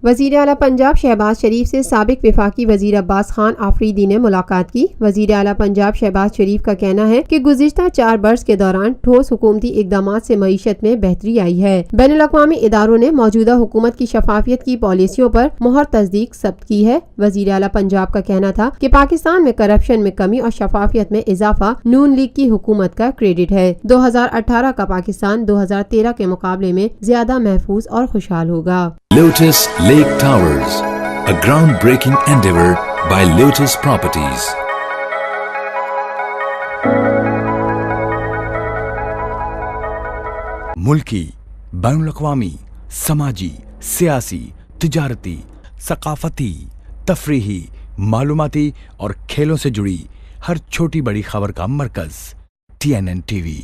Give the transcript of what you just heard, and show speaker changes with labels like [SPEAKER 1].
[SPEAKER 1] وزیر اعلیٰ پنجاب شہباز شریف سے سابق وفاقی وزیر عباس خان آفریدی نے ملاقات کی۔ وزیر اعلیٰ پنجاب شہباز شریف کا کہنا ہے کہ گزشتہ 4 برس کے دوران ٹھوس حکومتی اقدامات سے معیشت میں بہتری آئی ہے۔ بین الاقوامی اداروں نے موجودہ حکومت کی شفافیت کی پالیسیوں پر مہر تصدیق ثبت کی ہے۔ وزیر اعلیٰ پنجاب کا کہنا تھا کہ پاکستان میں کرپشن میں کمی اور شفافیت میں اضافہ نون لیگ کی حکومت کا کریڈٹ ہے۔ 2018 کا پاکستان 2013 کے مقابلے میں زیادہ محفوظ اور خوشحال ہوگا۔
[SPEAKER 2] Lotus Lake Towers, a groundbreaking endeavor by Lotus Properties. ملکی، بین الاقوامی، سماجی، سیاسی، تجارتی، ثقافتی، تفریحی، معلوماتی اور کھیلوں سے جڑی ہر چھوٹی بڑی خبر کا مرکز TNN TV